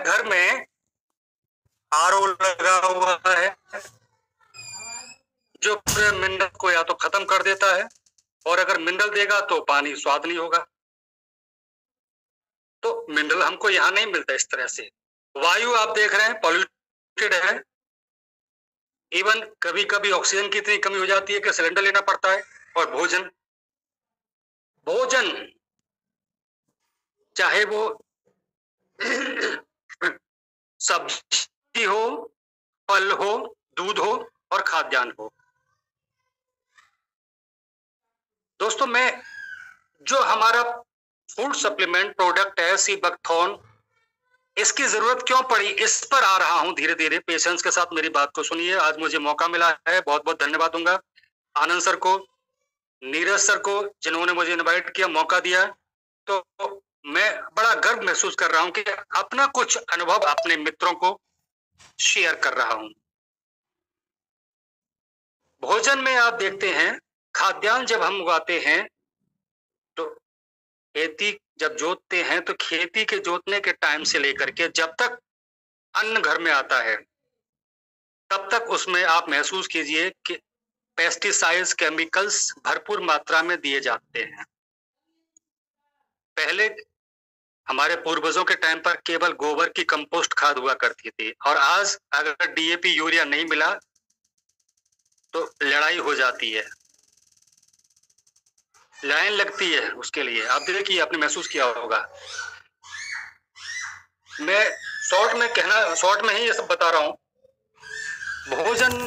घर में आरओ लगा हुआ है जो पूरे मिनरल को या तो खत्म कर देता है, और अगर मिनरल देगा तो पानी स्वाद नहीं होगा। तो मिनरल हमको यहाँ नहीं मिलता इस तरह से। वायु आप देख रहे हैं पॉल्यूटेड है। इवन कभी कभी ऑक्सीजन की इतनी कमी हो जाती है कि सिलेंडर लेना पड़ता है। और भोजन चाहे वो सब्जी हो, फल हो, दूध हो और खाद्यान्न हो। दोस्तों, मैं जो हमारा फूड सप्लीमेंट प्रोडक्ट है सीबकथॉर्न, इसकी जरूरत क्यों पड़ी, इस पर आ रहा हूं धीरे धीरे। पेशेंस के साथ मेरी बात को सुनिए। आज मुझे मौका मिला है, बहुत बहुत धन्यवाद दूंगा आनंद सर को, नीरज सर को, जिन्होंने मुझे इनवाइट किया, मौका दिया। तो मैं बड़ा गर्व महसूस कर रहा हूं कि अपना कुछ अनुभव अपने मित्रों को शेयर कर रहा हूं। भोजन में आप देखते हैं, खाद्यान्न जब हम उगाते हैं तो खेती जब जोतते हैं तो खेती के जोतने के टाइम से लेकर के जब तक अन्न घर में आता है तब तक उसमें आप महसूस कीजिए कि पेस्टिसाइड्स, केमिकल्स भरपूर मात्रा में दिए जाते हैं। पहले हमारे पूर्वजों के टाइम पर केवल गोबर की कंपोस्ट खाद हुआ करती थी, और आज अगर डीएपी यूरिया नहीं मिला तो लड़ाई हो जाती है, लाइन लगती है उसके लिए। आप देखिए, आपने महसूस किया होगा। मैं शॉर्ट में ही ये सब बता रहा हूं। भोजन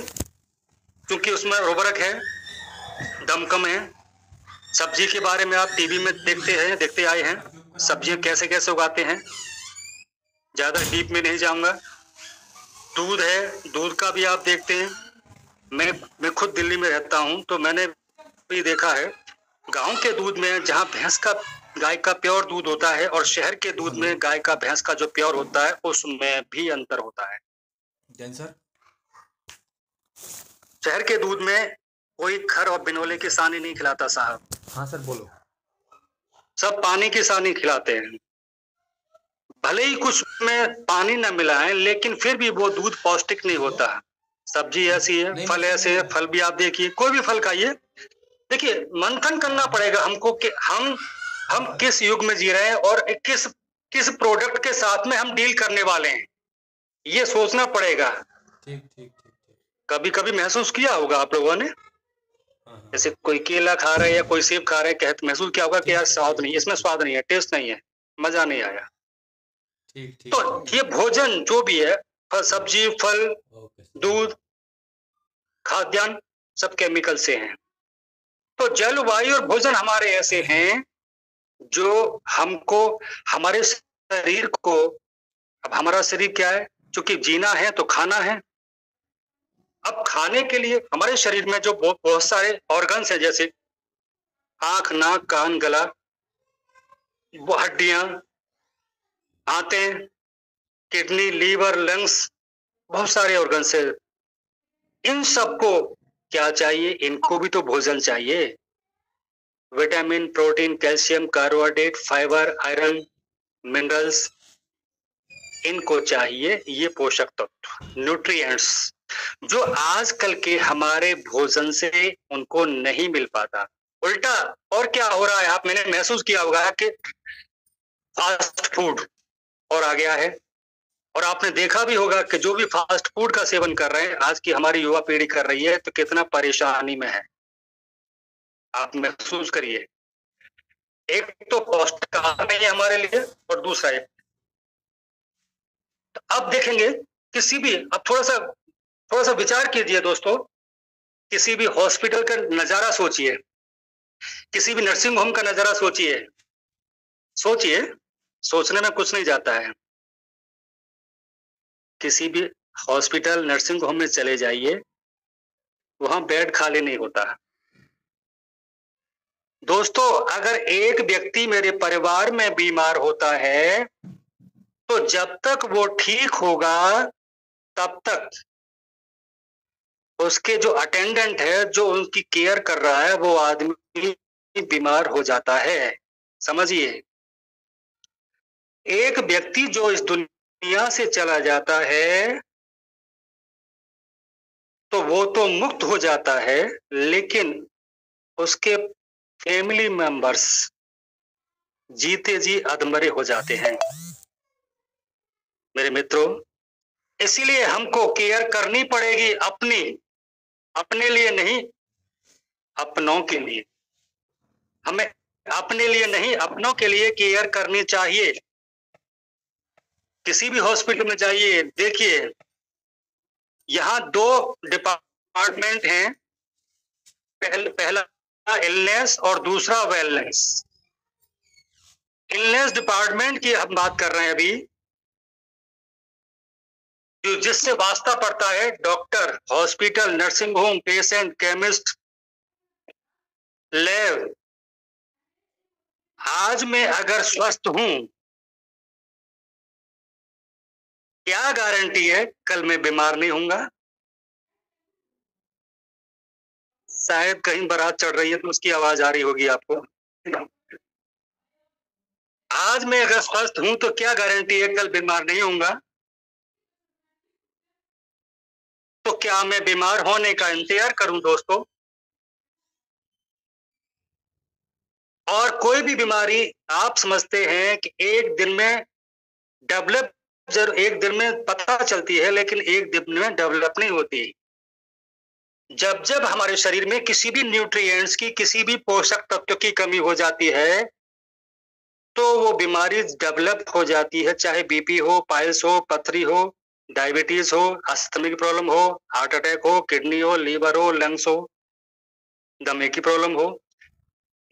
क्योंकि उसमें उर्वरक है, दम कम है। सब्जी के बारे में आप टीवी में देखते आए हैं, सब्जियां कैसे कैसे उगाते हैं, ज्यादा डीप में नहीं जाऊंगा। दूध है, दूध का भी आप देखते हैं। मैं खुद दिल्ली में रहता हूं तो मैंने भी देखा है, गांव के दूध में जहां गाय का प्योर दूध होता है और शहर के दूध में गाय का भैंस का जो प्योर होता है उसमें भी अंतर होता है। सर, शहर के दूध में कोई खर और बिनोले की सानी नहीं खिलाता साहब। हाँ सर, बोलो। सब पानी की सानी खिलाते हैं। भले ही कुछ में पानी न मिलाएं, लेकिन फिर भी वो दूध पौष्टिक नहीं होता। सब्जी ऐसी है, फल ऐसे है, फल भी आप देखिए, कोई भी फल खाइए। देखिए, मंथन करना पड़ेगा हमको कि हम किस युग में जी रहे हैं और किस प्रोडक्ट के साथ में हम डील करने वाले हैं, ये सोचना पड़ेगा। ठीक ठीक ठीक ठीक। कभी कभी महसूस किया होगा आप लोगों ने, जैसे कोई केला खा रहे हैं या कोई सेब खा रहे हैं, कहते महसूस किया होगा कि यार स्वाद नहीं, इसमें स्वाद नहीं है, टेस्ट नहीं है, मजा नहीं आया। ठीक ठीक। तो ये भोजन जो भी है, सब्जी, फल, दूध, खाद्यान्न, सब केमिकल से हैं। तो जलवायु और भोजन हमारे ऐसे हैं जो हमको, हमारे शरीर को, अब हमारा शरीर क्या है, क्योंकि जीना है तो खाना है। अब खाने के लिए हमारे शरीर में जो बहुत सारे ऑर्गन्स हैं, जैसे आंख, नाक, कान, गला, वो हड्डियां, आंतें, किडनी, लीवर, लंग्स, बहुत सारे ऑर्गन्स है। इन सबको क्या चाहिए, इनको भी तो भोजन चाहिए। Vitamin, protein, calcium, carbohydrate, fibre, iron, minerals, इनको चाहिए। ये पोषक तत्व, न्यूट्रिएंट्स, जो आजकल के हमारे भोजन से उनको नहीं मिल पाता। उल्टा और क्या हो रहा है, आप मैंने महसूस किया होगा कि फास्ट फूड और आ गया है। और आपने देखा भी होगा कि जो भी फास्ट फूड का सेवन कर रहे हैं, आज की हमारी युवा पीढ़ी कर रही है, तो कितना परेशानी में है। आप महसूस करिए, एक तो पौष्टिक आहार नहीं है हमारे लिए, और दूसरा एक, तो अब देखेंगे किसी भी, अब थोड़ा सा विचार कीजिए दोस्तों, किसी भी हॉस्पिटल का नजारा सोचिए, किसी भी नर्सिंग होम का नजारा सोचिए। सोचने में कुछ नहीं जाता है। किसी भी हॉस्पिटल, नर्सिंग होम में चले जाइए, वहां बेड खाली नहीं होता। दोस्तों, अगर एक व्यक्ति मेरे परिवार में बीमार होता है तो जब तक वो ठीक होगा तब तक उसके जो अटेंडेंट है, जो उनकी केयर कर रहा है, वो आदमी बीमार हो जाता है। समझिए, एक व्यक्ति जो इस दुनिया दुनिया से चला जाता है तो वो तो मुक्त हो जाता है, लेकिन उसके फैमिली मेंबर्स जीते जी अधमरे हो जाते हैं मेरे मित्रों। इसीलिए हमको केयर करनी पड़ेगी अपनी, अपने लिए नहीं, अपनों के लिए। हमें अपने लिए नहीं, अपनों के लिए केयर करनी चाहिए। किसी भी हॉस्पिटल में जाइए, देखिए यहाँ 2 डिपार्टमेंट हैं, पहला इलनेस और दूसरा वेलनेस। इलनेस डिपार्टमेंट की हम बात कर रहे हैं अभी, जो जिससे वास्ता पड़ता है doctor, hospital, nursing home, patient, chemist, lab. आज मैं अगर स्वस्थ हूं, क्या गारंटी है कल मैं बीमार नहीं होऊंगा? शायद कहीं बारात चढ़ रही है तो उसकी आवाज आ रही होगी आपको। आज मैं अगर स्वस्थ हूं तो क्या गारंटी है कल बीमार नहीं होऊंगा? तो क्या मैं बीमार होने का इंतजार करूं दोस्तों? और कोई भी बीमारी आप समझते हैं कि एक दिन में डेवलप, जरूर एक दिन में पता चलती है, लेकिन एक दिन में डेवलप नहीं होती। जब जब हमारे शरीर में किसी भी न्यूट्रिएंट्स की, किसी भी पोषक तत्व की कमी हो जाती है, तो वो बीमारी डेवलप हो जाती है। चाहे बीपी हो, पाइल्स हो, पथरी हो, डायबिटीज हो, अस्थमा की प्रॉब्लम हो, हार्ट अटैक हो, किडनी हो, लीवर हो, लंग्स हो, दमे की प्रॉब्लम हो।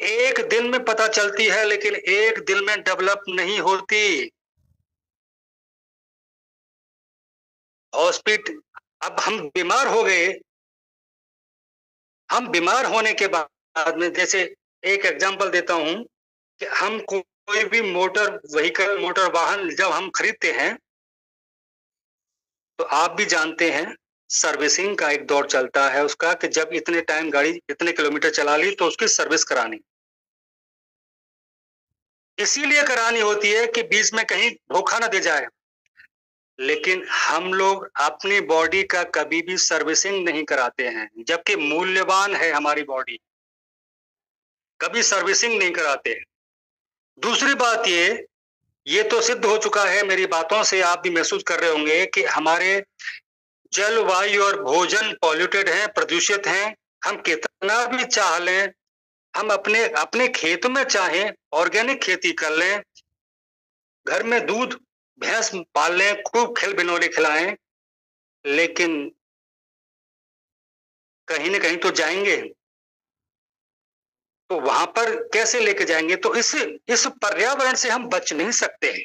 एक दिन में पता चलती है, लेकिन एक दिन में डेवलप नहीं होती। हॉस्पिटल, अब हम बीमार हो गए, हम बीमार होने के बाद में, जैसे एक एग्जांपल देता हूं कि हम कोई भी मोटर व्हीकल, मोटर वाहन जब हम खरीदते हैं, तो आप भी जानते हैं सर्विसिंग का एक दौर चलता है उसका, कि जब इतने टाइम गाड़ी इतने किलोमीटर चला ली तो उसकी सर्विस करानी। इसीलिए करानी होती है कि बीच में कहीं धोखा ना दे जाए। लेकिन हम लोग अपनी बॉडी का कभी भी सर्विसिंग नहीं कराते हैं, जबकि मूल्यवान है हमारी बॉडी, कभी सर्विसिंग नहीं कराते। दूसरी बात ये तो सिद्ध हो चुका है, मेरी बातों से आप भी महसूस कर रहे होंगे कि हमारे जल, वायु और भोजन पॉल्यूटेड हैं, प्रदूषित हैं। हम कितना भी चाह लें, हम अपने अपने खेत में चाहें ऑर्गेनिक खेती कर लें, घर में दूध भैंस पाल लें, खूब खेल बिनौले खिलाएं, लेकिन कहीं ना कहीं तो जाएंगे। तो वहां पर कैसे लेके जाएंगे? तो इस पर्यावरण से हम बच नहीं सकते हैं।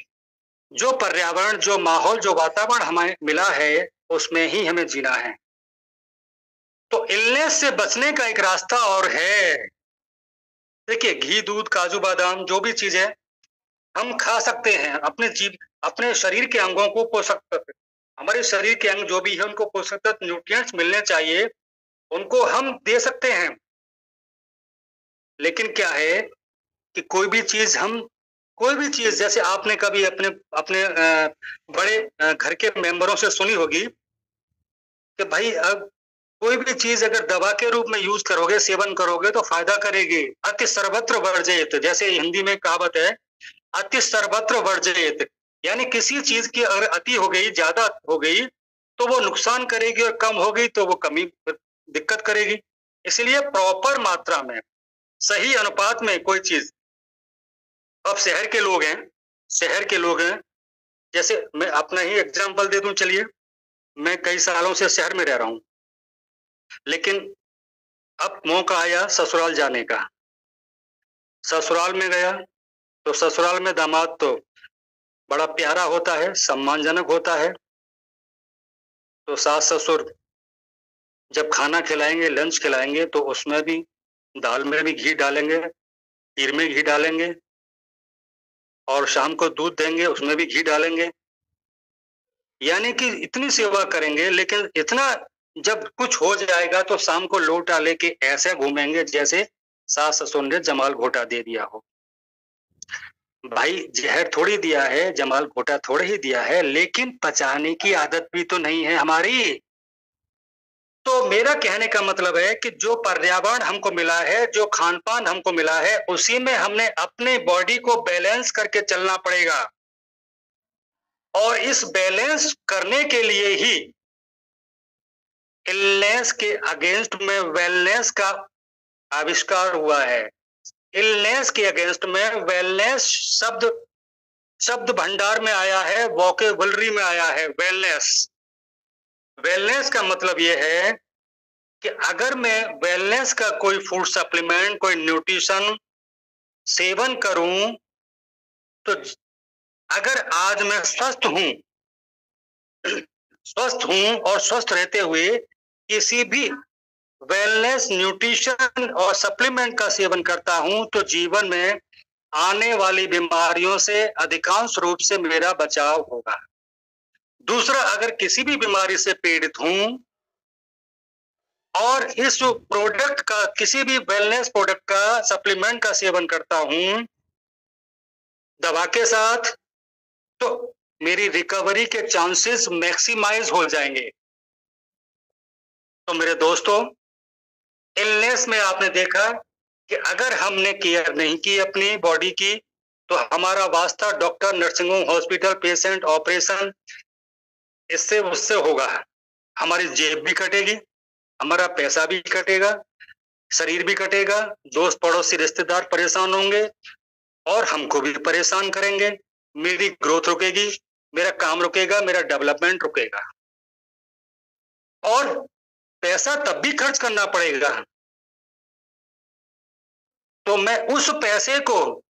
जो पर्यावरण, जो माहौल, जो वातावरण हमें मिला है, उसमें ही हमें जीना है। तो इलनेस से बचने का एक रास्ता और है। देखिए, घी, दूध, काजू बादाम, जो भी चीज है हम खा सकते हैं। अपने शरीर के अंगों को पोषक तत्व, हमारे शरीर के अंग जो भी है उनको पोषक तत्व, न्यूट्रिएंट्स मिलने चाहिए, उनको हम दे सकते हैं। लेकिन क्या है कि कोई भी चीज, जैसे आपने कभी अपने अपने बड़े घर के मेंबरों से सुनी होगी कि भाई, अब कोई भी चीज अगर दवा के रूप में यूज करोगे, सेवन करोगे तो फायदा करेगी। अति सर्वत्र वर्जयेत, जैसे हिंदी में कहावत है, अति सर्वत्र वर्जयेत, यानी किसी चीज की अगर अति हो गई, ज्यादा हो गई, तो वो नुकसान करेगी, और कम हो गई तो वो कमी दिक्कत करेगी। इसलिए प्रॉपर मात्रा में, सही अनुपात में कोई चीज। अब शहर के लोग हैं, जैसे मैं अपना ही एग्जांपल दे दूं, चलिए, मैं कई सालों से शहर में रह रहा हूं, लेकिन अब मौका आया ससुराल जाने का। ससुराल में गया तो ससुराल में दामाद तो बड़ा प्यारा होता है, सम्मानजनक होता है। तो सास ससुर जब खाना खिलाएंगे, लंच खिलाएंगे, तो उसमें भी, दाल में भी घी डालेंगे, खीर में घी डालेंगे, और शाम को दूध देंगे, उसमें भी घी डालेंगे। यानी कि इतनी सेवा करेंगे, लेकिन इतना जब कुछ हो जाएगा तो शाम को लोटा लेके ऐसे घूमेंगे जैसे सास ससुर ने जमाल घोटा दे दिया हो। भाई जहर थोड़ी दिया है, जमाल घोटा थोड़े ही दिया है, लेकिन पचाने की आदत भी तो नहीं है हमारी। तो मेरा कहने का मतलब है कि जो पर्यावरण हमको मिला है, जो खान पान हमको मिला है, उसी में हमने अपने बॉडी को बैलेंस करके चलना पड़ेगा। और इस बैलेंस करने के लिए ही इलनेस के अगेंस्ट में वेलनेस का आविष्कार हुआ है। इलनेस के अगेंस्ट में वेलनेस शब्द शब्द भंडार में आया है, वोकेबलरी में आया है वेलनेस। वेलनेस का मतलब यह है कि अगर मैं वेलनेस का कोई फूड सप्लीमेंट, कोई न्यूट्रिशन सेवन करूं, तो अगर आज मैं स्वस्थ हूं और स्वस्थ रहते हुए किसी भी वेलनेस न्यूट्रिशन और सप्लीमेंट का सेवन करता हूं, तो जीवन में आने वाली बीमारियों से अधिकांश रूप से मेरा बचाव होगा। दूसरा, अगर किसी भी बीमारी से पीड़ित हूं और इस प्रोडक्ट का, किसी भी वेलनेस प्रोडक्ट का, सप्लीमेंट का सेवन करता हूं दवा के साथ, तो मेरी रिकवरी के चांसेस मैक्सिमाइज हो जाएंगे। तो मेरे दोस्तों, इलनेस में आपने देखा कि अगर हमने केयर नहीं की अपनी बॉडी की, तो हमारा वास्ता doctor, nursing home, hospital, patient, operation, इससे उससे होगा। हमारी जेब भी कटेगी, हमारा पैसा भी कटेगा, शरीर भी कटेगा, दोस्त पड़ोसी रिश्तेदार परेशान होंगे और हमको भी परेशान करेंगे। मेरी ग्रोथ रुकेगी, मेरा काम रुकेगा, मेरा डेवलपमेंट रुकेगा और पैसा तब भी खर्च करना पड़ेगा। तो मैं उस पैसे को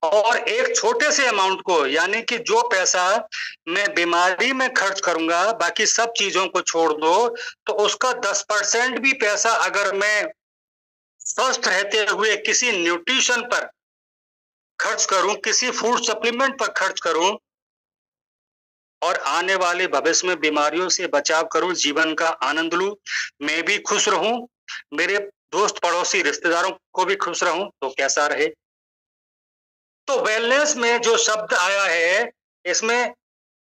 और एक छोटे से अमाउंट को, यानी कि जो पैसा मैं बीमारी में खर्च करूंगा, बाकी सब चीजों को छोड़ दो, तो उसका 10% भी पैसा अगर मैं स्वस्थ रहते हुए किसी न्यूट्रिशन पर खर्च करूं, किसी फूड सप्लीमेंट पर खर्च करूं और आने वाले भविष्य में बीमारियों से बचाव करूं, जीवन का आनंद लूं, मैं भी खुश रहूं, मेरे दोस्त पड़ोसी रिश्तेदारों को भी खुश रहूं, तो कैसा रहे। तो वेलनेस में जो शब्द आया है, इसमें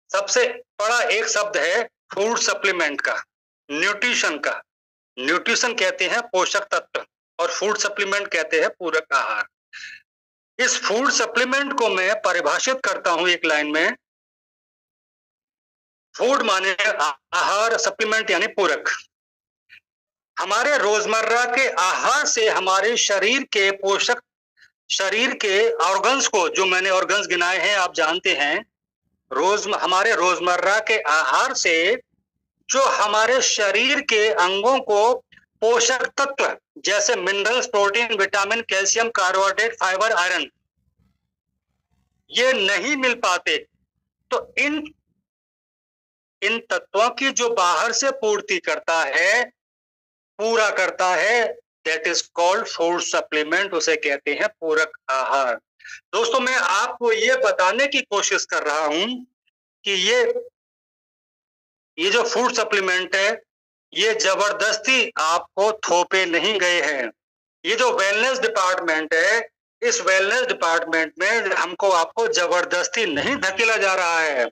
सबसे बड़ा एक शब्द है फूड सप्लीमेंट का, न्यूट्रिशन का। न्यूट्रिशन कहते हैं पोषक तत्व और फूड सप्लीमेंट कहते हैं पूरक आहार। इस फूड सप्लीमेंट को मैं परिभाषित करता हूं एक लाइन में। फूड माने आहार, सप्लीमेंट यानी पूरक। हमारे रोजमर्रा के आहार से हमारे शरीर के पोषक, शरीर के ऑर्गन्स को, जो मैंने ऑर्गन्स गिनाए हैं आप जानते हैं, हमारे रोजमर्रा के आहार से जो हमारे शरीर के अंगों को पोषक तत्व जैसे minerals, protein, vitamin, calcium, carbohydrate, fibre, iron, ये नहीं मिल पाते, तो इन तत्वों की जो बाहर से पूर्ति करता है, पूरा करता है, that is called food supplement, उसे कहते हैं पूरक आहार। दोस्तों, मैं आपको ये बताने की कोशिश कर रहा हूं कि ये जो फूड सप्लीमेंट है, ये जबरदस्ती आपको थोपे नहीं गए हैं। ये जो वेलनेस डिपार्टमेंट है, इस वेलनेस डिपार्टमेंट में हमको आपको जबरदस्ती नहीं धकेला जा रहा है।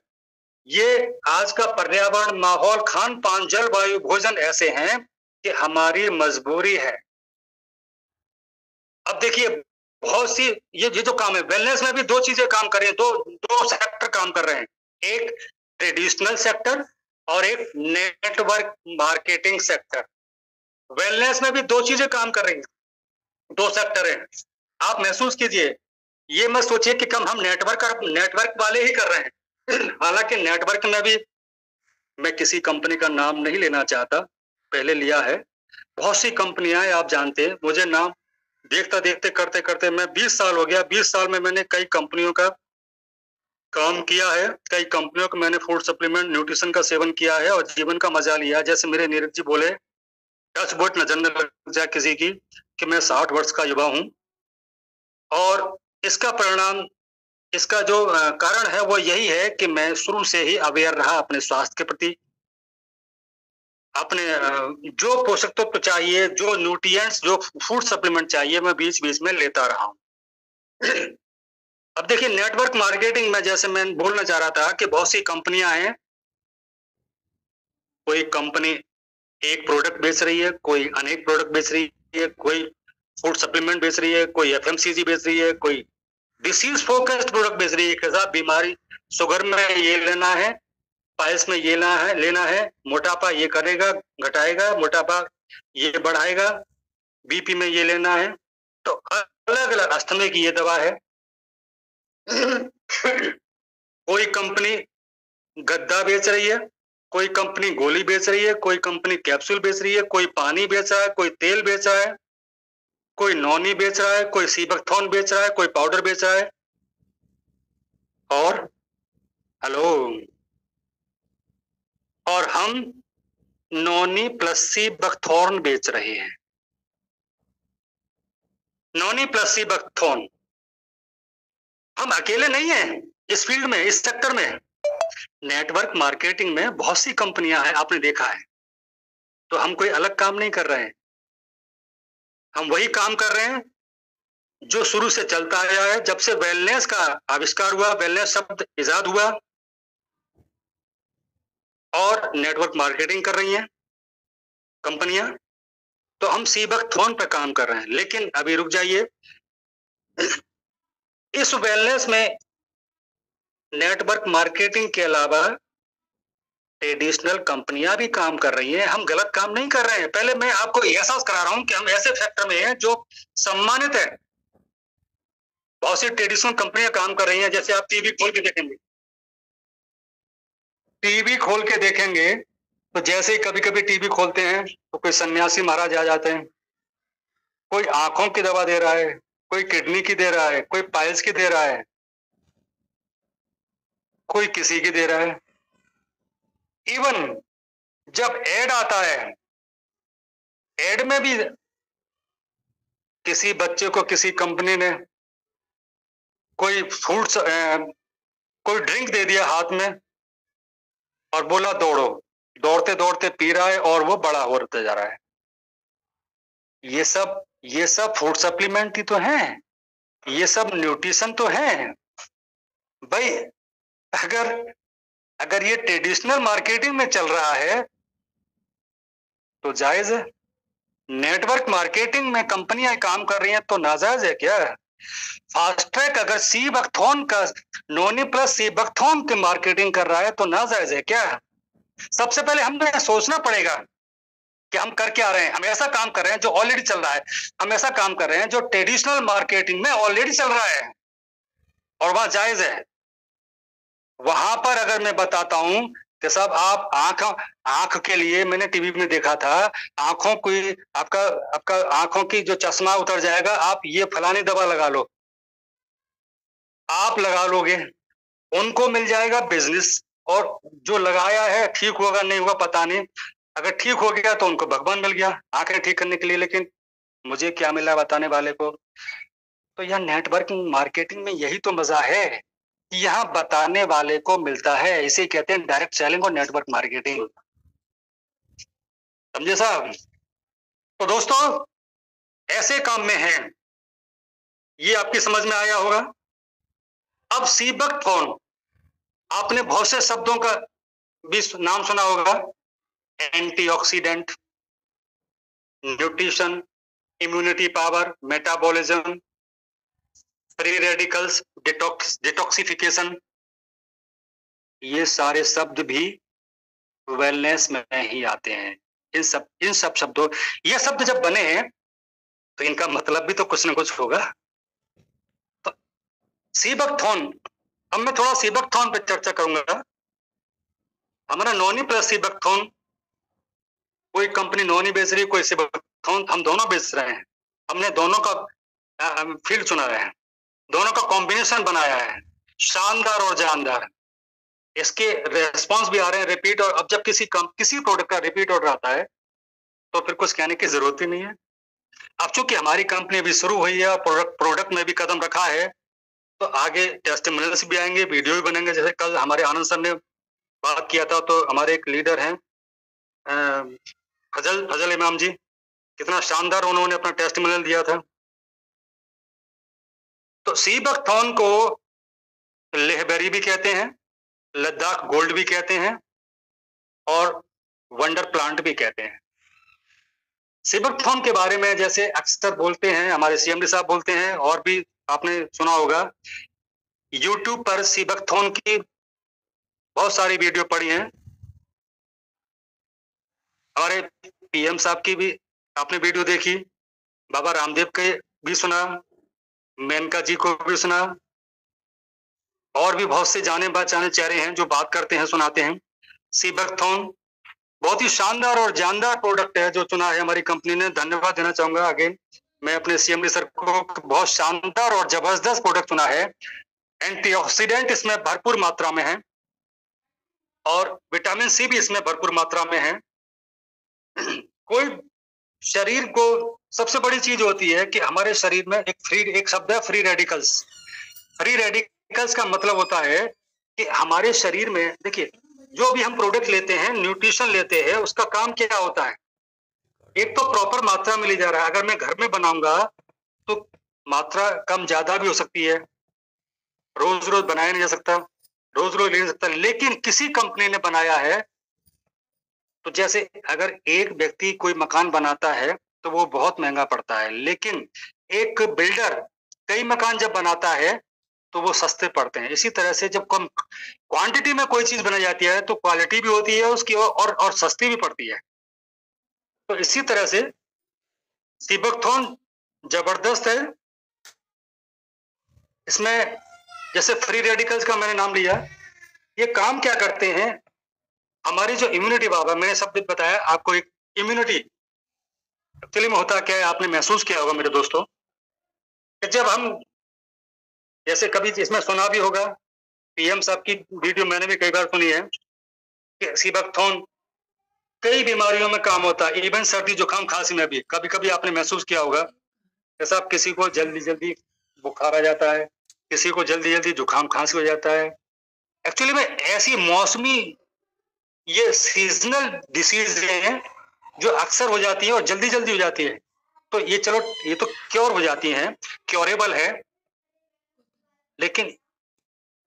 ये आज का पर्यावरण, माहौल, खान पान, जलवायु, भोजन ऐसे हैं कि हमारी मजबूरी है। अब देखिए, बहुत सी ये जो काम है, वेलनेस में भी दो चीजें काम कर रहे हैं, दो सेक्टर काम कर रहे हैं, एक ट्रेडिशनल सेक्टर और एक नेटवर्क मार्केटिंग सेक्टर। वेलनेस में भी दो चीजें काम कर रही हैं, दो सेक्टर हैं। आप महसूस कीजिए, ये मत सोचिए कि कम हम नेटवर्क वाले ही कर रहे हैं। हालांकि नेटवर्क में भी मैं किसी कंपनी का नाम नहीं लेना चाहता, पहले लिया है। बहुत सी कंपनियां हैं, आप जानते हैं, मुझे नाम देखते देखते करते करते मैं 20 साल हो गया। 20 साल में मैंने कई कंपनियों का काम किया है, कई कंपनियों को मैंने फूड सप्लीमेंट, न्यूट्रिशन का सेवन किया है और जीवन का मजा लिया। जैसे मेरे नीरज जी बोले, टच वुड नजर न लग जाए किसी की, कि मैं 60 वर्ष का युवा हूं और इसका परिणाम, इसका जो कारण है वो यही है कि मैं शुरू से ही अवेयर रहा अपने स्वास्थ्य के प्रति। अपने जो पोषक तत्व चाहिए, जो न्यूट्रिएंट्स, जो फूड सप्लीमेंट चाहिए, मैं बीच बीच में लेता रहा हूं। अब देखिए नेटवर्क मार्केटिंग में जैसे मैं बोलना चाह रहा था कि बहुत सी कंपनियां हैं, कोई कंपनी एक प्रोडक्ट बेच रही है, कोई अनेक प्रोडक्ट बेच रही है, कोई फूड सप्लीमेंट बेच रही है, कोई एफएमसीजी बेच रही है, कोई डिसीज फोकस्ड प्रोडक्ट बेच रही है। कैसा बीमारी, शुगर में ये लेना है, पाइल्स में ये लेना है, मोटापा ये करेगा घटाएगा, मोटापा ये बढ़ाएगा, बीपी में ये लेना है। तो अलग अलग अस्थमे की ये दवा है। कोई कंपनी गद्दा बेच रही है, कोई कंपनी गोली बेच रही है, कोई कंपनी कैप्सूल बेच रही है, कोई पानी बेच रहा है, कोई तेल बेच रहा है, कोई नॉनी बेच रहा है, कोई सीबकथॉर्न बेच रहा है, कोई पाउडर बेच रहा है। और हेलो, और हम नॉनी प्लस सीबकथॉर्न बेच रहे हैं। नॉनी प्लस सीबकथॉर्न, हम अकेले नहीं हैं इस फील्ड में, इस सेक्टर में। नेटवर्क मार्केटिंग में बहुत सी कंपनियां हैं, आपने देखा है। तो हम कोई अलग काम नहीं कर रहे हैं, हम वही काम कर रहे हैं जो शुरू से चलता आया है। जब से वेलनेस का आविष्कार हुआ, वेलनेस शब्द इजाद हुआ, और नेटवर्क मार्केटिंग कर रही हैं कंपनियां, तो हम सीबकथॉर्न पे काम कर रहे हैं। लेकिन अभी रुक जाइए, इस वेलनेस में नेटवर्क मार्केटिंग के अलावा ट्रेडिशनल कंपनियां भी काम कर रही हैं। हम गलत काम नहीं कर रहे हैं। पहले मैं आपको एहसास करा रहा हूं कि हम ऐसे सेक्टर में हैं जो सम्मानित है। बहुत सी ट्रेडिशनल कंपनियां काम कर रही हैं। जैसे आप टीवी खोल के देखेंगे, टीवी खोल के देखेंगे तो जैसे ही कभी कभी टीवी खोलते हैं तो कोई सन्यासी महाराज आ जाते हैं, कोई आंखों की दवा दे रहा है, कोई किडनी की दे रहा है, कोई पाइल्स की दे रहा है, कोई किसी की दे रहा है। इवन जब एड आता है, एड में भी किसी बच्चे को किसी कंपनी ने कोई फ्रूट्स कोई ड्रिंक दे दिया हाथ में और बोला दौड़ो, दौड़ते दौड़ते पी रहा है और वो बड़ा होते जा रहा है। ये सब फूड सप्लीमेंट ही तो हैं, ये सब न्यूट्रिशन तो है भाई। अगर अगर ये ट्रेडिशनल मार्केटिंग में चल रहा है तो जायज है। नेटवर्क मार्केटिंग में कंपनियां काम कर रही हैं तो नाजायज है क्या? फास्ट ट्रैक अगर सीबकथॉर्न का, नॉनी प्लस सीबकथॉर्न की मार्केटिंग कर रहा है तो नाजायज है क्या? सबसे पहले हमें सोचना पड़ेगा कि हम कर क्या रहे हैं। हम ऐसा काम कर रहे हैं जो ऑलरेडी चल रहा है, हम ऐसा काम कर रहे हैं जो ट्रेडिशनल मार्केटिंग में ऑलरेडी चल रहा है और वहां जायज है। वहां पर अगर मैं बताता हूं कि साहब आप आंख के लिए, मैंने टीवी में देखा था, आंखों की आपका आपका आंखों की जो चश्मा उतर जाएगा, आप ये फलानी दवा लगा लो, आप लगा लोगे, उनको मिल जाएगा बिजनेस। और जो लगाया है ठीक होगा नहीं होगा पता नहीं, अगर ठीक हो गया तो उनको भगवान मिल गया आंखें ठीक करने के लिए, लेकिन मुझे क्या मिला बताने वाले को? तो यह नेटवर्किंग मार्केटिंग में यही तो मजा है कि यहाँ बताने वाले को मिलता है। इसे कहते हैं डायरेक्ट सेलिंग और नेटवर्क मार्केटिंग। समझे साहब? तो दोस्तों ऐसे काम में है, ये आपकी समझ में आया होगा। अब सीबकथॉर्न, आपने बहुत से शब्दों का भी नाम सुना होगा। Antioxidant, nutrition, immunity power, metabolism, free radicals, detoxification, ये सारे शब्द भी वेलनेस में ही आते हैं। इन सब शब्दों, ये शब्द जब बने हैं तो इनका मतलब भी तो कुछ ना कुछ होगा। तो सीबकथॉर्न, अब मैं थोड़ा सीबकथॉर्न पे चर्चा करूंगा। हमारा नॉनी प्लस सीबकथॉर्न, कोई कंपनी नॉनी बेच रही है, कोई सीबकथॉर्न, हम दोनों बेच रहे हैं। हमने दोनों का फील्ड चुना है, दोनों का कॉम्बिनेशन बनाया है, शानदार और जानदार। इसके रेस्पॉन्स भी आ रहे हैं, रिपीट। और अब जब किसी प्रोडक्ट का रिपीट ऑर्डर आता है तो फिर कुछ कहने की जरूरत ही नहीं है। अब चूंकि हमारी कंपनी अभी शुरू हुई है, प्रोडक्ट में भी कदम रखा है, तो आगे टेस्टिमोनियल्स भी आएंगे, वीडियो भी बनेंगे। जैसे कल हमारे आनंद सर ने बात किया था, तो हमारे एक लीडर हैं फजल इमाम जी, कितना शानदार उन्होंने अपना टेस्टिमोनियल दिया था। तो सीबकथॉर्न को लेहबेरी भी कहते हैं, लद्दाख गोल्ड भी कहते हैं और वंडर प्लांट भी कहते हैं। सीबकथॉर्न के बारे में जैसे अक्सर बोलते हैं, हमारे सीएमडी साहब बोलते हैं, और भी आपने सुना होगा, यूट्यूब पर सीबकथॉर्न की बहुत सारी वीडियो पड़ी हैं। हमारे पीएम साहब की भी आपने वीडियो देखी, बाबा रामदेव के भी सुना, मेनका जी को भी सुना, और भी बहुत से जाने पहचाने चेहरे हैं जो बात करते हैं, सुनाते हैं। सीबकथॉर्न बहुत ही शानदार और जानदार प्रोडक्ट है जो चुना है हमारी कंपनी ने। धन्यवाद देना चाहूंगा अगेन मैं अपने सीएमडी सर को, बहुत शानदार और जबरदस्त प्रोडक्ट चुना है। एंटीऑक्सीडेंट इसमें भरपूर मात्रा में है और विटामिन सी भी इसमें भरपूर मात्रा में है। कोई शरीर को सबसे बड़ी चीज होती है कि हमारे शरीर में एक शब्द है फ्री रेडिकल्स। फ्री रेडिकल्स का मतलब होता है कि हमारे शरीर में, देखिए, जो भी हम प्रोडक्ट लेते हैं, न्यूट्रिशन लेते हैं, उसका काम क्या होता है? एक तो प्रॉपर मात्रा में ली जा रहा है। अगर मैं घर में बनाऊंगा तो मात्रा कम ज्यादा भी हो सकती है, रोज रोज बनाया नहीं जा सकता, रोज रोज ले नहीं सकता। लेकिन किसी कंपनी ने बनाया है, तो जैसे अगर एक व्यक्ति कोई मकान बनाता है तो वो बहुत महंगा पड़ता है, लेकिन एक बिल्डर कई मकान जब बनाता है तो वो सस्ते पड़ते हैं। इसी तरह से जब कम क्वांटिटी में कोई चीज बनाई जाती है तो क्वालिटी भी होती है उसकी और सस्ती भी पड़ती है। तो इसी तरह से सीबकथॉर्न जबरदस्त है। इसमें जैसे फ्री रेडिकल्स का मैंने नाम लिया, ये काम क्या करते हैं? हमारी जो इम्यूनिटी पावर, मैंने सब कुछ बताया आपको, एक इम्यूनिटी एक्चुअली में होता क्या है, आपने महसूस किया होगा मेरे दोस्तों, कि जब हम, जैसे कभी इसमें सुना भी होगा, पीएम साहब की वीडियो मैंने भी कई बार सुनी है कि सीबकथॉर्न कई बीमारियों में काम होता है, इवन सर्दी जुकाम खांसी में भी। कभी कभी आपने महसूस किया होगा जैसा आप किसी को जल्दी जल्दी बुखार आ जाता है, किसी को जल्दी जल्दी जुकाम खांसी हो जाता है। एक्चुअली में ऐसी मौसमी, ये सीजनल डिसीज हैं जो अक्सर हो जाती है और जल्दी जल्दी हो जाती है। तो ये चलो, ये तो क्योर हो जाती हैं, क्योरेबल है, लेकिन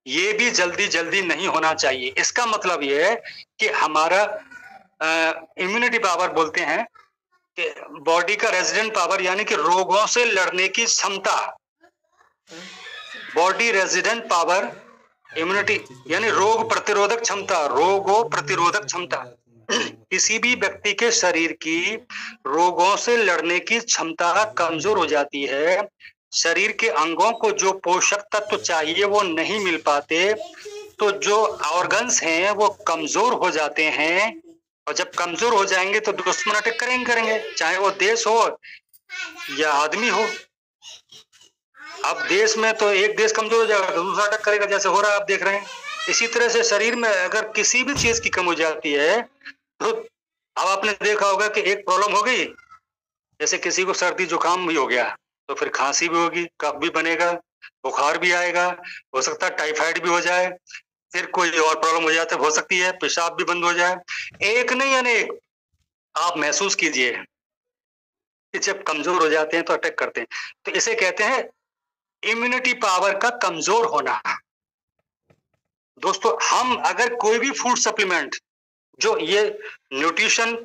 ये भी जल्दी जल्दी नहीं होना चाहिए। इसका मतलब ये है कि हमारा इम्यूनिटी पावर बोलते हैं कि बॉडी का रेजिडेंट पावर, यानी कि रोगों से लड़ने की क्षमता, बॉडी रेजिडेंट पावर, इम्यूनिटी यानी रोग प्रतिरोधक क्षमता, रोगों प्रतिरोधक क्षमता। किसी भी व्यक्ति के शरीर की रोगों से लड़ने की क्षमता कमजोर हो जाती है। शरीर के अंगों को जो पोषक तत्व चाहिए वो नहीं मिल पाते, तो जो ऑर्गन्स हैं वो कमजोर हो जाते हैं, और जब कमजोर हो जाएंगे तो दुश्मन अटैक करेंगे, चाहे वो देश हो या आदमी हो। अब देश में तो एक देश कमजोर हो जाएगा तो दूसरा अटैक करेगा, जैसे हो रहा है आप देख रहे हैं। इसी तरह से शरीर में अगर किसी भी चीज की कमी हो जाती है तो अब आपने देखा होगा कि एक प्रॉब्लम हो गई, जैसे किसी को सर्दी जुकाम भी हो गया तो फिर खांसी भी होगी, कफ भी बनेगा, बुखार भी आएगा, हो सकता है टाइफाइड भी हो जाए, फिर कोई और प्रॉब्लम हो जाती है, हो सकती है पेशाब भी बंद हो जाए। एक नहीं अनेक आप महसूस कीजिए कि जब कमजोर हो जाते हैं तो अटैक करते हैं। तो इसे कहते हैं इम्यूनिटी पावर का कमजोर होना। दोस्तों, हम अगर कोई भी फूड सप्लीमेंट, जो ये न्यूट्रिशन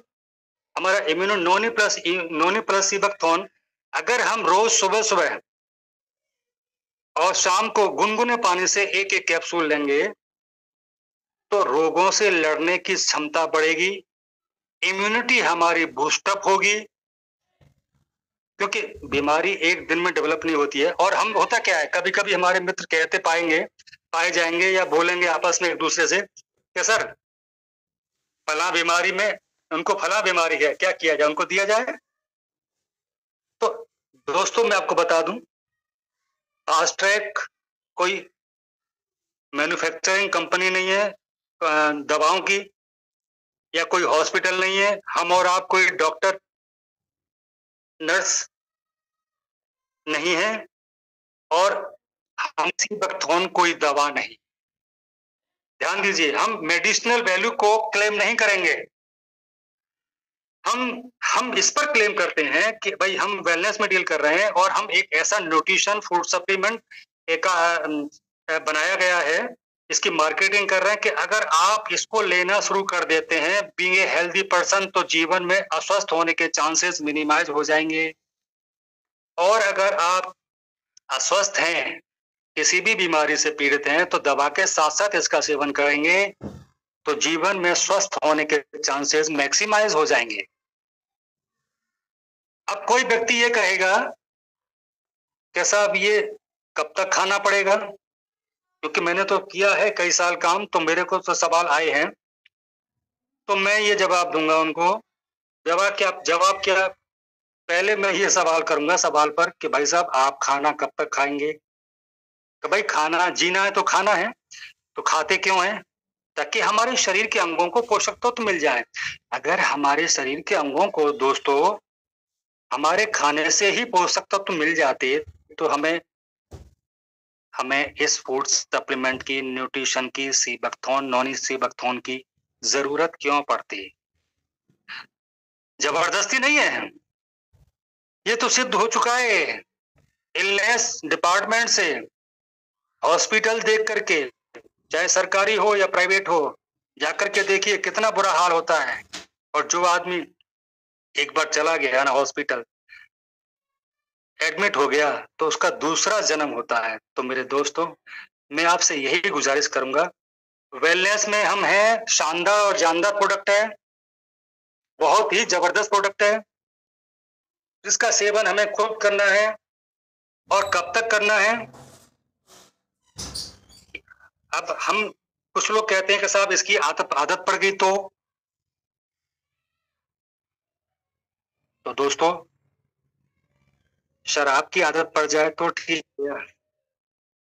हमारा इम्यूनो नोनी प्लस सीबकथॉर्न, अगर हम रोज सुबह सुबह और शाम को गुनगुने पानी से एक एक कैप्सूल लेंगे तो रोगों से लड़ने की क्षमता बढ़ेगी, इम्यूनिटी हमारी बूस्टअप होगी, क्योंकि बीमारी एक दिन में डेवलप नहीं होती है। और हम, होता क्या है, कभी कभी हमारे मित्र कहते पाए जाएंगे या बोलेंगे आपस में एक दूसरे से कि सर फला बीमारी में, उनको फला बीमारी है, क्या किया जाए, उनको दिया जाए। तो दोस्तों मैं आपको बता दूं, फास्ट्रैक कोई मैन्युफैक्चरिंग कंपनी नहीं है दवाओं की, या कोई हॉस्पिटल नहीं है। हम और आप कोई डॉक्टर नर्स नहीं है, और हम सीबकथॉर्न कोई दवा नहीं। ध्यान दीजिए, हम मेडिसिनल वैल्यू को क्लेम नहीं करेंगे। हम इस पर क्लेम करते हैं कि भाई हम वेलनेस में डील कर रहे हैं, और हम एक ऐसा न्यूट्रिशन फूड सप्लीमेंट, एक बनाया गया है, इसकी मार्केटिंग कर रहे हैं कि अगर आप इसको लेना शुरू कर देते हैं बीइंग ए हेल्दी पर्सन, तो जीवन में अस्वस्थ होने के चांसेस मिनिमाइज हो जाएंगे। और अगर आप अस्वस्थ हैं, किसी भी बीमारी से पीड़ित हैं, तो दवा के साथ साथ इसका सेवन करेंगे तो जीवन में स्वस्थ होने के चांसेस मैक्सिमाइज हो जाएंगे। अब कोई व्यक्ति ये कहेगा कि साहब ये कब तक खाना पड़ेगा, क्योंकि मैंने तो किया है कई साल काम, तो मेरे को तो सवाल आए हैं, तो मैं ये जवाब दूंगा उनको। जवाब क्या, पहले मैं ये सवाल करूंगा सवाल पर कि भाई साहब आप खाना कब तक खाएंगे। तो भाई खाना जीना है तो खाना है, तो खाते क्यों हैं, ताकि हमारे शरीर के अंगों को पोषक तत्व मिल जाए। अगर हमारे शरीर के अंगों को दोस्तों हमारे खाने से ही पोषक तत्व मिल जाते, तो हमें इस फूड सप्लीमेंट की, न्यूट्रिशन की, सीबैक्थोन, नॉन सीबैक्थोन की जरूरत क्यों पड़ती। जबरदस्ती नहीं है, ये तो सिद्ध हो चुका है इलनेस डिपार्टमेंट से, हॉस्पिटल देख करके, चाहे सरकारी हो या प्राइवेट हो, जाकर के देखिए कितना बुरा हाल होता है। और जो आदमी एक बार चला गया ना हॉस्पिटल, एडमिट हो गया, तो उसका दूसरा जन्म होता है। तो मेरे दोस्तों, मैं आपसे यही गुजारिश करूंगा, वेलनेस में हम हैं, शानदार और जानदार प्रोडक्ट है, बहुत ही जबरदस्त प्रोडक्ट है, जिसका सेवन हमें खुद करना है। और कब तक करना है, अब हम कुछ लोग कहते हैं कि साहब इसकी आदत पड़ गई, तो दोस्तों शराब की आदत पड़ जाए तो ठीक है,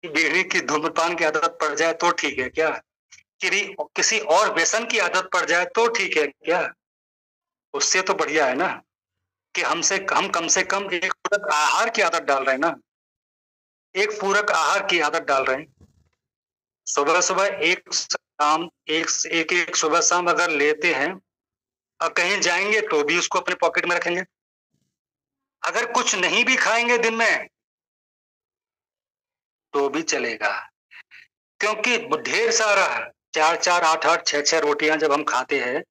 बीड़ी की, धूम्रपान की आदत पड़ जाए तो ठीक है क्या, किसी और व्यसन की आदत पड़ जाए तो ठीक है क्या, उससे तो बढ़िया है ना कि हम कम से कम एक पूरक आहार की आदत डाल रहे हैं ना, एक पूरक आहार की आदत डाल रहे हैं। सुबह सुबह एक सुबह शाम अगर लेते हैं और कहीं जाएंगे तो भी उसको अपने पॉकेट में रखेंगे। अगर कुछ नहीं भी खाएंगे दिन में तो भी चलेगा, क्योंकि ढेर सारा 4-4, 8-8, 6-6 रोटियां जब हम खाते हैं,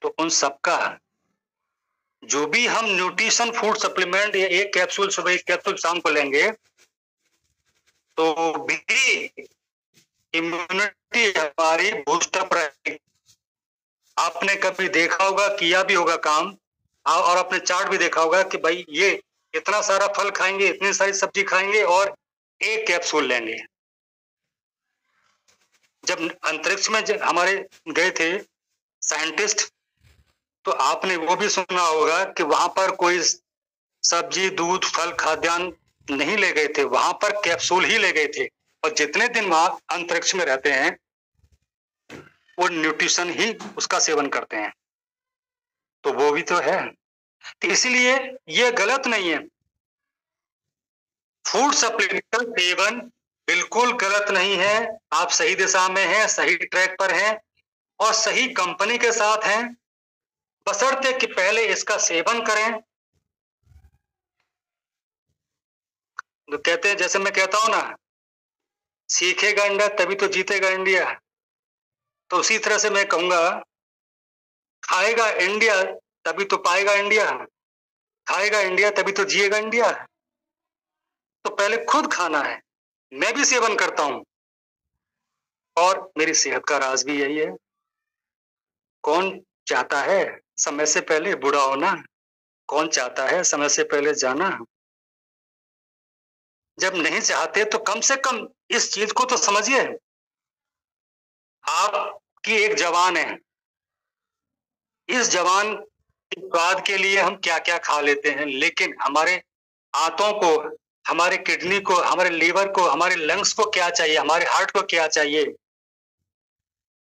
तो उन सबका जो भी हम न्यूट्रिशन फूड सप्लीमेंट, या एक कैप्सूल सुबह एक कैप्सूल शाम को लेंगे, तो भी इम्यूनिटी हमारी बूस्टअप रहेगी। आपने कभी देखा होगा, किया भी होगा काम, और अपने चार्ट भी देखा होगा कि भाई ये इतना सारा फल खाएंगे, इतनी सारी सब्जी खाएंगे और एक कैप्सूल लेंगे। जब अंतरिक्ष में हमारे गए थे साइंटिस्ट, तो आपने वो भी सुना होगा कि वहां पर कोई सब्जी, दूध, फल, खाद्यान्न नहीं ले गए थे, वहां पर कैप्सूल ही ले गए थे। और जितने दिन वहां अंतरिक्ष में रहते हैं, वो न्यूट्रिशन ही उसका सेवन करते हैं, तो वो भी तो है। तो इसलिए ये गलत नहीं है, फूड सप्लीमेंट का सेवन बिल्कुल गलत नहीं है। आप सही दिशा में हैं, सही ट्रैक पर हैं और सही कंपनी के साथ हैं, बशर्ते कि पहले इसका सेवन करें। तो कहते हैं, जैसे मैं कहता हूं ना, सीखेगा इंडिया तभी तो जीतेगा इंडिया, तो उसी तरह से मैं कहूंगा, खाएगा इंडिया तभी तो पाएगा इंडिया, खाएगा इंडिया तभी तो जिएगा इंडिया। तो पहले खुद खाना है। मैं भी सेवन करता हूं और मेरी सेहत का राज भी यही है। कौन चाहता है समय से पहले बूढ़ा होना, कौन चाहता है समय से पहले जाना। जब नहीं चाहते तो कम से कम इस चीज को तो समझिए, आपकी एक जवान है, इस जवान के स्वाद के लिए हम क्या क्या खा लेते हैं, लेकिन हमारे आंतों को, हमारे किडनी को, हमारे लीवर को, हमारे लंग्स को क्या चाहिए, हमारे हार्ट को क्या चाहिए,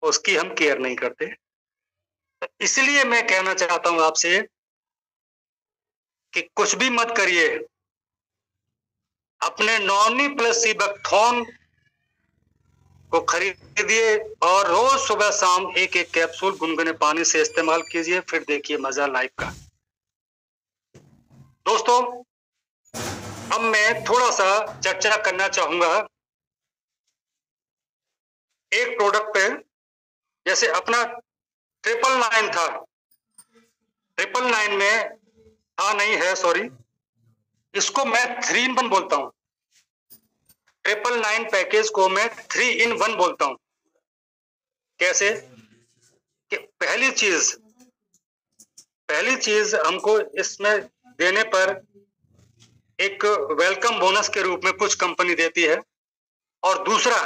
उसकी हम केयर नहीं करते। इसलिए मैं कहना चाहता हूं आपसे कि कुछ भी मत करिए, अपने नॉनी प्लस सीबैक्थोन को खरीदिए और रोज सुबह शाम एक एक कैप्सूल गुनगुने पानी से इस्तेमाल कीजिए, फिर देखिए मजा लाइफ का। दोस्तों, अब मैं थोड़ा सा चर्चा करना चाहूंगा एक प्रोडक्ट पे, जैसे अपना 999 था, 999 में नहीं है, सॉरी, इसको मैं 3 in 1 बोलता हूं। 999 पैकेज को मैं 3 in 1 बोलता हूं। कैसे कि पहली चीज हमको इसमें देने पर एक वेलकम बोनस के रूप में कुछ कंपनी देती है, और दूसरा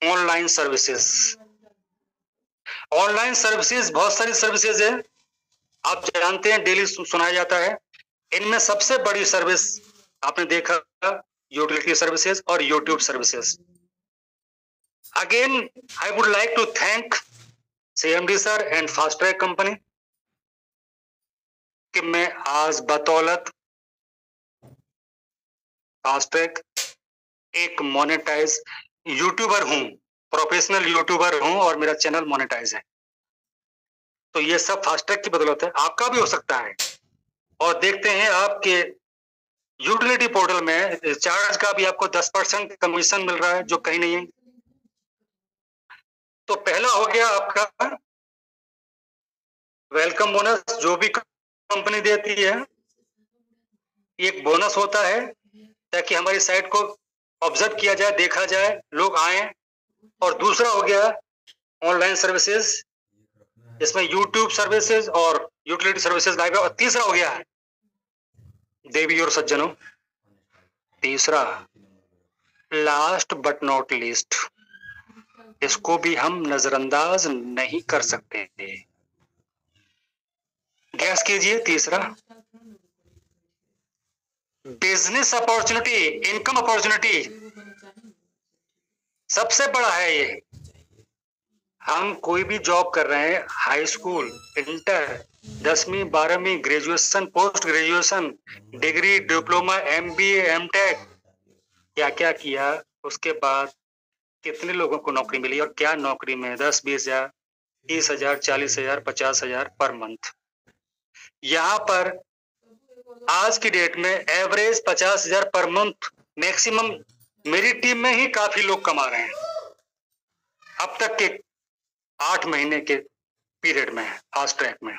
ऑनलाइन सर्विसेज। ऑनलाइन सर्विसेज बहुत सारी सर्विसेज है, आप जानते हैं, डेली सुनाया जाता है। इनमें सबसे बड़ी सर्विस आपने देखा, यूटिलिटी सर्विसेज और YouTube services. Again I would like to thank CMD sir and fast track company कि मैं आज बतौलत फास्ट ट्रैक एक मोनेटाइज यूट्यूबर हूं, प्रोफेशनल यूट्यूबर हूं, और मेरा चैनल मोनेटाइज है। तो ये सब फास्ट ट्रैक की बदौलत है, आपका भी हो सकता है। और देखते हैं आपके यूटिलिटी पोर्टल में रिचार्ज का भी आपको 10% कमीशन मिल रहा है, जो कहीं नहीं है। तो पहला हो गया आपका वेलकम बोनस, जो भी कंपनी देती है, एक बोनस होता है ताकि हमारी साइट को ऑब्जर्व किया जाए, देखा जाए, लोग आए। और दूसरा हो गया ऑनलाइन सर्विसेज, जिसमें यूट्यूब सर्विसेज और यूटिलिटी सर्विसेज लाएगा। और तीसरा हो गया देवी और सज्जनों, तीसरा लास्ट बट नॉट लीस्ट, इसको भी हम नजरअंदाज नहीं कर सकते थे। गैस कीजिए, तीसरा बिजनेस अपॉर्चुनिटी, इनकम अपॉर्चुनिटी सबसे बड़ा है ये। हम कोई भी जॉब कर रहे हैं, हाई स्कूल, इंटर, 10वीं 12वीं, graduation, post graduation, degree, diploma, MBA, MTech, क्या क्या किया, उसके बाद कितने लोगों को नौकरी मिली, और क्या नौकरी में 10, 20 हजार, 30 हजार, 40 हजार, 50 हजार पर मंथ। यहाँ पर आज की डेट में एवरेज 50 हजार पर मंथ मैक्सिमम मेरी टीम में ही काफी लोग कमा रहे हैं अब तक के 8 महीने के पीरियड में, फास्ट ट्रैक में।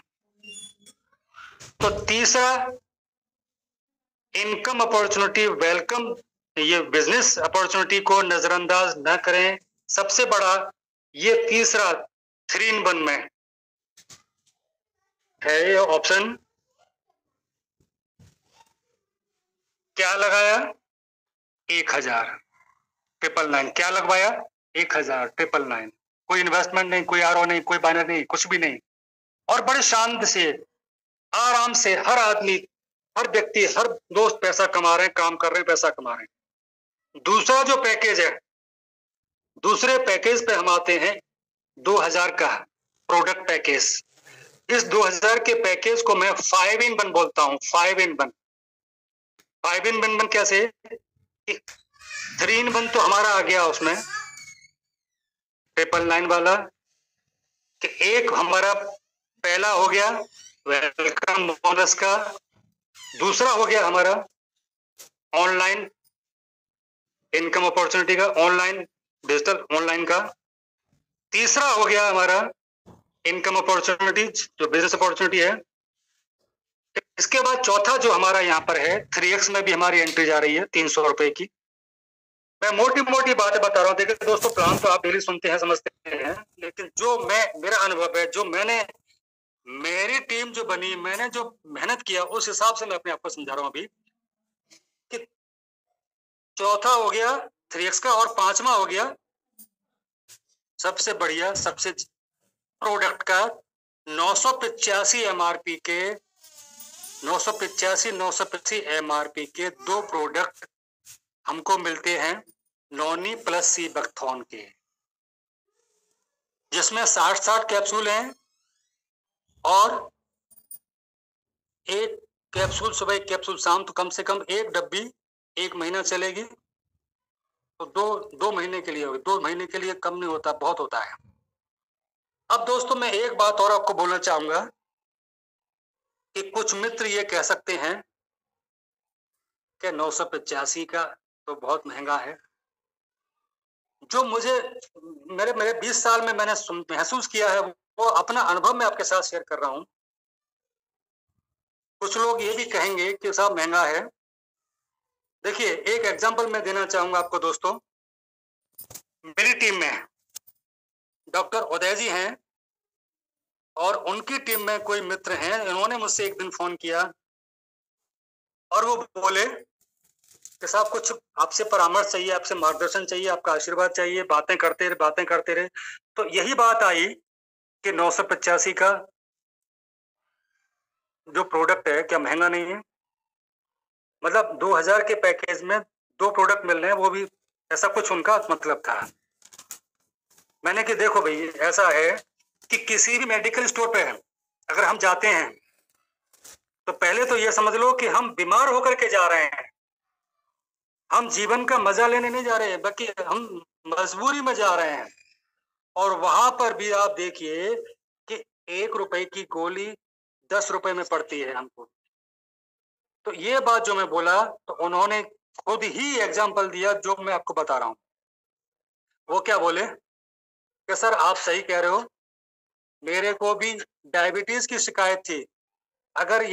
तो तीसरा इनकम अपॉर्चुनिटी, वेलकम, ये बिजनेस अपॉर्चुनिटी को नजरअंदाज न करें। सबसे बड़ा ये तीसरा 3 in 1 में है ये ऑप्शन। क्या लगाया? 1000 999, क्या लगवाया? 1000 999। कोई इन्वेस्टमेंट नहीं, कोई RO नहीं, कोई बैनर नहीं, कुछ भी नहीं, और बड़े शांत से, आराम से हर आदमी, हर व्यक्ति, हर दोस्त पैसा कमा रहे हैं, काम कर रहे हैं, पैसा कमा रहे हैं। दूसरा जो पैकेज है, दूसरे पैकेज पे हम आते हैं 2000 का प्रोडक्ट पैकेज। इस 2000 के पैकेज को मैं 5 in 1 बोलता हूं। 5 in 1, 5 in 1 कैसे? 3 in 1 तो हमारा आ गया उसमें 999 वाला, कि एक हमारा पहला हो गया वेलकम बोनस का, दूसरा हो गया हमारा ऑनलाइन इनकम अपॉर्चुनिटी का, ऑनलाइन डिजिटल ऑनलाइन का, तीसरा हो गया हमारा इनकम अपॉर्चुनिटी जो बिजनेस अपॉर्चुनिटी है। इसके बाद चौथा जो हमारा यहाँ पर है 3x में भी हमारी एंट्री जा रही है 300 रुपए की। मैं मोटी मोटी बातें बता रहा हूँ। देखिए दोस्तों, प्लान तो आप डेली सुनते हैं, समझते हैं, लेकिन जो मेरा अनुभव है, जो मेरी टीम जो बनी, मैंने जो मेहनत किया, उस हिसाब से मैं अपने आप को समझा रहा हूँ अभी कि चौथा हो गया 3x का, और पांचवा हो गया सबसे बढ़िया, सबसे प्रोडक्ट का 985 MRP के 985 MRP के 2 प्रोडक्ट हमको मिलते हैं नॉनी प्लस सी बकथॉन के, जिसमें 60 कैप्सूल हैं, और एक कैप्सूल सुबह, एक कैप्सूल शाम, तो कम से कम एक डब्बी 1 महीना चलेगी। तो दो महीने के लिए होगी। 2 महीने के लिए कम नहीं होता, बहुत होता है। अब दोस्तों, मैं एक बात और आपको बोलना चाहूंगा कि कुछ मित्र ये कह सकते हैं कि 985 का तो बहुत महंगा है। जो मुझे मेरे मेरे 20 साल में मैंने महसूस किया है, वो अपना अनुभव मैं आपके साथ शेयर कर रहा हूँ। कुछ लोग ये भी कहेंगे कि साहब महंगा है। देखिए, एक एग्जांपल मैं देना चाहूंगा आपको दोस्तों। मेरी टीम में डॉक्टर उदय जी हैं और उनकी टीम में कोई मित्र हैं। इन्होंने मुझसे एक दिन फोन किया और वो बोले कि साहब कुछ आपसे परामर्श चाहिए, आपसे मार्गदर्शन चाहिए, आपका आशीर्वाद चाहिए। बातें करते रहे। तो यही बात आई कि 985 का जो प्रोडक्ट है क्या महंगा नहीं है? मतलब 2000 के पैकेज में 2 प्रोडक्ट मिल रहे हैं, वो भी ऐसा कुछ उनका मतलब था। मैंने कि देखो भाई, ऐसा है कि किसी भी मेडिकल स्टोर पे अगर हम जाते हैं तो पहले तो ये समझ लो कि हम बीमार होकर के जा रहे हैं। हम जीवन का मजा लेने नहीं जा रहे हैं, बल्कि हम मजबूरी में जा रहे हैं। और वहां पर भी आप देखिए कि 1 रुपए की गोली 10 रुपए में पड़ती है हमको। तो ये बात जो मैं बोला, तो उन्होंने खुद ही एग्जाम्पल दिया जो मैं आपको बता रहा हूँ। वो क्या बोले कि सर आप सही कह रहे हो, मेरे को भी डायबिटीज की शिकायत थी। अगर